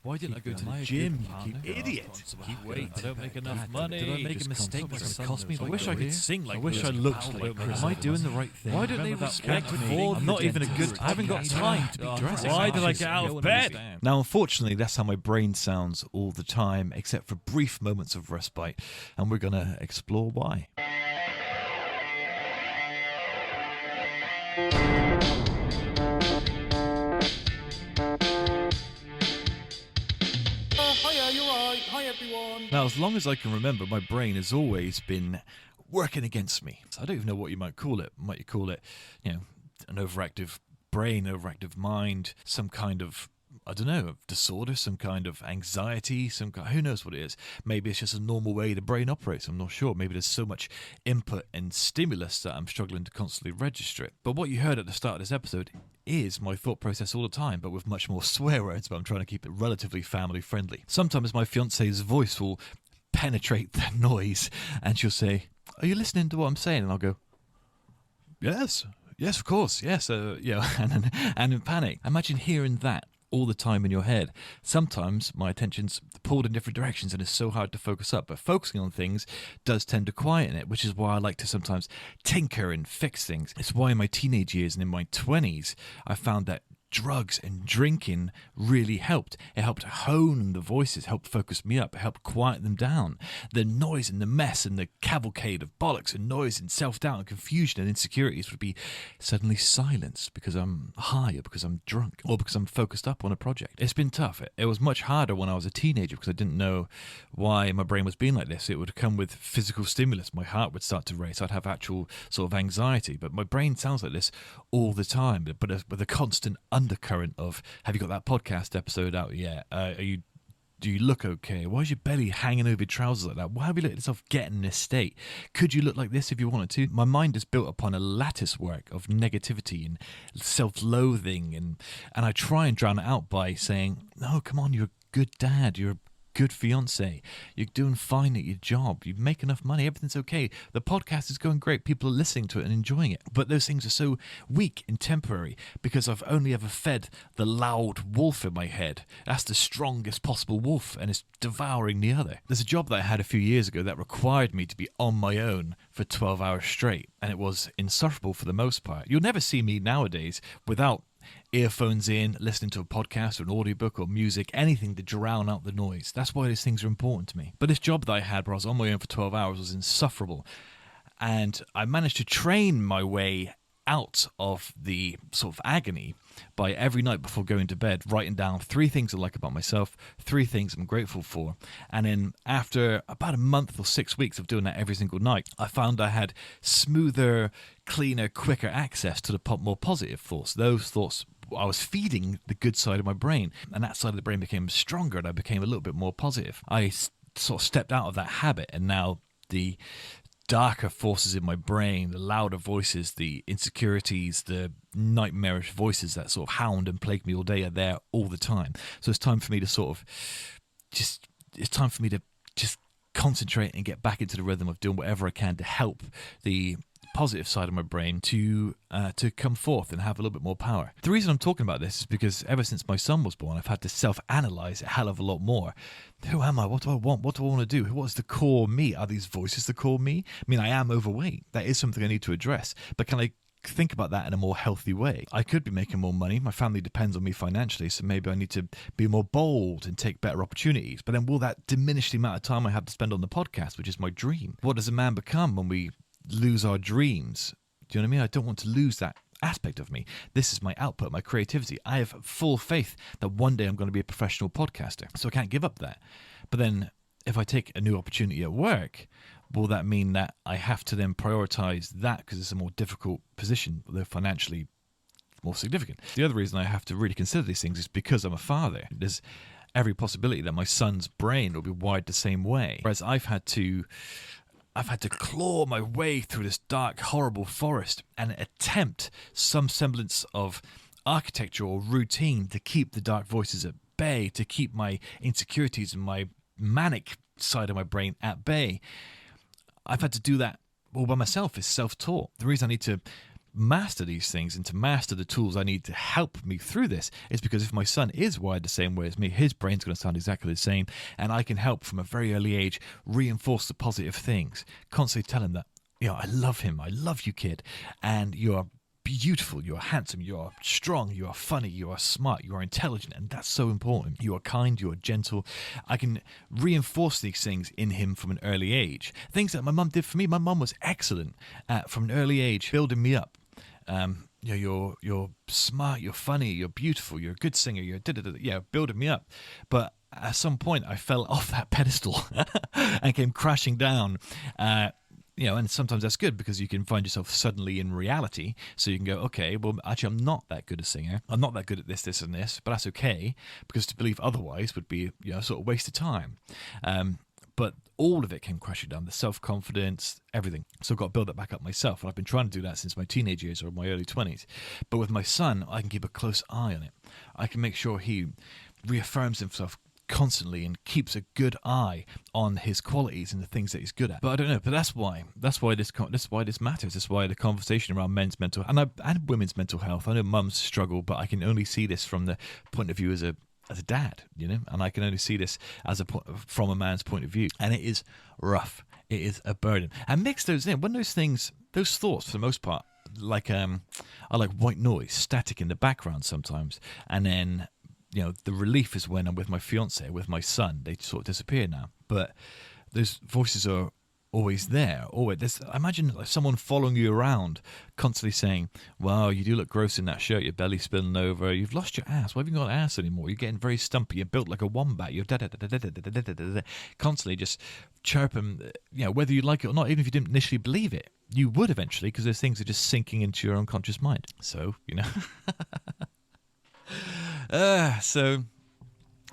Why didn't I go to the gym, you idiot? Keep waiting. I don't make enough money. Did I make a mistake that's going to cost me? I wish I could sing like I wish I looked like Chris. Am I doing the right thing? Why don't they respect me? I'm not even a good... I haven't got time to be dressed. Why did I get out of bed? Now, unfortunately, that's how my brain sounds all the time, except for brief moments of respite. And we're going to explore why. Hi everyone. Now, as long as I can remember, my brain has always been working against me. I don't even know what you might call it. Might you call it, an overactive brain, overactive mind, some kind of, I don't know, disorder, some kind of anxiety, who knows what it is. Maybe it's just a normal way the brain operates. I'm not sure. Maybe there's so much input and stimulus that I'm struggling to constantly register it. But what you heard at the start of this episode is my thought process all the time, but with much more swear words, but I'm trying to keep it relatively family friendly. Sometimes my fiance's voice will penetrate the noise and she'll say, "Are you listening to what I'm saying?" And I'll go, Yes, of course, yes, and in panic. Imagine hearing that all the time in your head. Sometimes my attention's pulled in different directions and it's so hard to focus up, but focusing on things does tend to quieten it, which is why I like to sometimes tinker and fix things. It's why in my teenage years and in my 20s I found that drugs and drinking really helped. It helped hone the voices, helped focus me up, it helped quiet them down. The noise and the mess and the cavalcade of bollocks and noise and self-doubt and confusion and insecurities would be suddenly silenced because I'm high or because I'm drunk or because I'm focused up on a project. It's been tough. It was much harder when I was a teenager because I didn't know why my brain was being like this. It would come with physical stimulus. My heart would start to race. I'd have actual sort of anxiety, but my brain sounds like this all the time, but with a constant undercurrent of, have you got that podcast episode out yet? Do you look okay? Why is your belly hanging over your trousers like that? Why have you let yourself get in this state? Could you look like this if you wanted to? My mind is built upon a lattice work of negativity and self-loathing, and I try and drown it out by saying, no, come on, you're a good dad, you're a good fiance, you're doing fine at your job, you make enough money, everything's okay, the podcast is going great, people are listening to it and enjoying it. But those things are so weak and temporary because I've only ever fed the loud wolf in my head. That's the strongest possible wolf and it's devouring the other. There's a job that I had a few years ago that required me to be on my own for 12 hours straight, and it was insufferable for the most part. You'll never see me nowadays without earphones in, listening to a podcast or an audiobook or music, anything to drown out the noise. That's why these things are important to me. But this job that I had where I was on my own for 12 hours was insufferable. And I managed to train my way out of the sort of agony by every night before going to bed writing down 3 things I like about myself, 3 things I'm grateful for. And then after about a month or 6 weeks of doing that every single night, I found I had smoother, cleaner, quicker access to the more positive thoughts. Those thoughts, I was feeding the good side of my brain, and that side of the brain became stronger and I became a little bit more positive. I sort of stepped out of that habit, and now the darker forces in my brain, the louder voices, the insecurities, the nightmarish voices that sort of hound and plague me all day are there all the time. So it's time for me to just concentrate and get back into the rhythm of doing whatever I can to help the positive side of my brain to come forth and have a little bit more power. The reason I'm talking about this is because ever since my son was born, I've had to self-analyze a hell of a lot more. Who am I? What do I want? What do I want to do? What's the core me? Are these voices the core me? I mean, I am overweight. That is something I need to address. But can I think about that in a more healthy way? I could be making more money. My family depends on me financially, so maybe I need to be more bold and take better opportunities. But then will that diminish the amount of time I have to spend on the podcast, which is my dream? What does a man become when we lose our dreams? Do you know what I mean? I don't want to lose that aspect of me. This is my output, my creativity. I have full faith that one day I'm going to be a professional podcaster, so I can't give up that. But then if I take a new opportunity at work, will that mean that I have to then prioritize that because it's a more difficult position, although financially more significant? The other reason I have to really consider these things is because I'm a father. There's every possibility that my son's brain will be wired the same way, whereas I've had to claw my way through this dark, horrible forest and attempt some semblance of architecture or routine to keep the dark voices at bay, to keep my insecurities and my manic side of my brain at bay. I've had to do that all by myself. It's self-taught. The reason I need to master these things and to master the tools I need to help me through this is because if my son is wired the same way as me, his brain's going to sound exactly the same, and I can help from a very early age reinforce the positive things, constantly tell him that, I love him, I love you, kid, and you're beautiful, you are handsome, you are strong, you are funny, you are smart, you are intelligent, and that's so important. You are kind, you are gentle. I can reinforce these things in him from an early age. Things that my mum did for me. My mum was excellent at, from an early age, building me up. You're smart, you're funny, you're beautiful, you're a good singer, you're building me up. But at some point, I fell off that pedestal and came crashing down. And sometimes that's good because you can find yourself suddenly in reality. So you can go, okay, well, actually, I'm not that good a singer. I'm not that good at this, this, and this, but that's okay because to believe otherwise would be, sort of waste of time. But all of it came crashing down, the self-confidence, everything. So I've got to build that back up myself. And I've been trying to do that since my teenage years or my early 20s. But with my son, I can keep a close eye on it. I can make sure he reaffirms himself constantly and keeps a good eye on his qualities and the things that he's good at. But I don't know. But that's why this matters. That's why the conversation around men's mental and women's mental health. I know mums struggle, but I can only see this from the point of view as a dad, and I can only see this from a man's point of view, and it is rough. It is a burden, and mix those in. When those thoughts, for the most part, are like white noise, static in the background sometimes, and then the relief is when I'm with my fiance, with my son. They sort of disappear now, but those voices are always there. Always. Imagine like someone following you around, constantly saying, "Wow, you do look gross in that shirt. Your belly's spilling over. You've lost your ass. Why haven't you got an ass anymore? You're getting very stumpy. You're built like a wombat. You're constantly just chirping. Whether you like it or not, even if you didn't initially believe it, you would eventually because those things are just sinking into your unconscious mind. So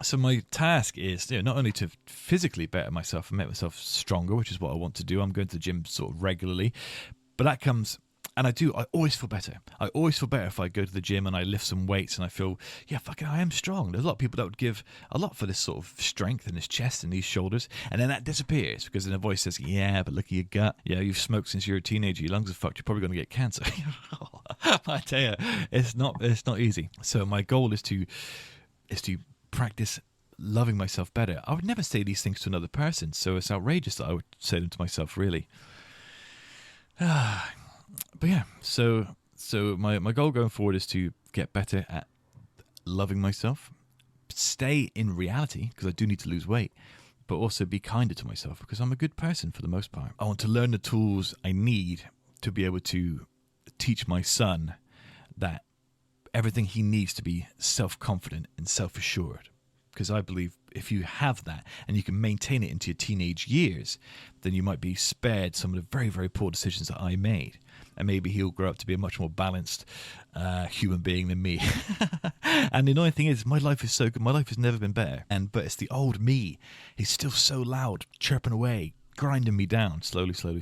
So my task is not only to physically better myself and make myself stronger, which is what I want to do. I'm going to the gym sort of regularly, but that comes, and I always feel better. I always feel better if I go to the gym and I lift some weights and I feel, I am strong. There's a lot of people that would give a lot for this sort of strength in this chest and these shoulders, and then that disappears because then a voice says, "Yeah, but look at your gut. Yeah, you've smoked since you're a teenager. Your lungs are fucked. You're probably going to get cancer." I tell you, it's not easy. So my goal is to practice loving myself better. I would never say these things to another person, so it's outrageous that I would say them to myself, really. But yeah, so my goal going forward is to get better at loving myself, stay in reality, because I do need to lose weight, but also be kinder to myself, because I'm a good person for the most part. I want to learn the tools I need to be able to teach my son that everything he needs to be self-confident and self-assured. Because I believe if you have that and you can maintain it into your teenage years, then you might be spared some of the very, very poor decisions that I made. And maybe he'll grow up to be a much more balanced human being than me. And the annoying thing is, my life is so good. My life has never been better. But it's the old me. He's still so loud, chirping away, grinding me down slowly. So I've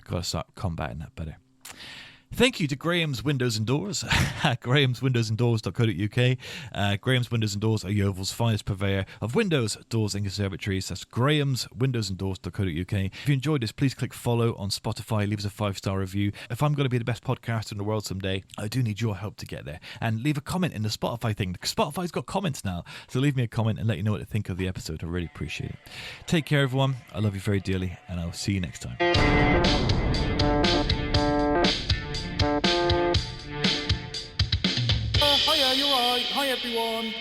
got to start combating that better. Thank you to Graham's Windows and Doors, grahamswindowsanddoors.co.uk. Graham's Windows and Doors are Yeovil's finest purveyor of windows, doors and conservatories. That's grahamswindowsanddoors.co.uk. If you enjoyed this, please click follow on Spotify, leave us a 5-star review. If I'm going to be the best podcaster in the world someday, I do need your help to get there. And leave a comment in the Spotify thing. Spotify's got comments now, so leave me a comment and let you know what to think of the episode. I really appreciate it. Take care, everyone. I love you very dearly, and I'll see you next time. Hiya, you're right. Hi, everyone.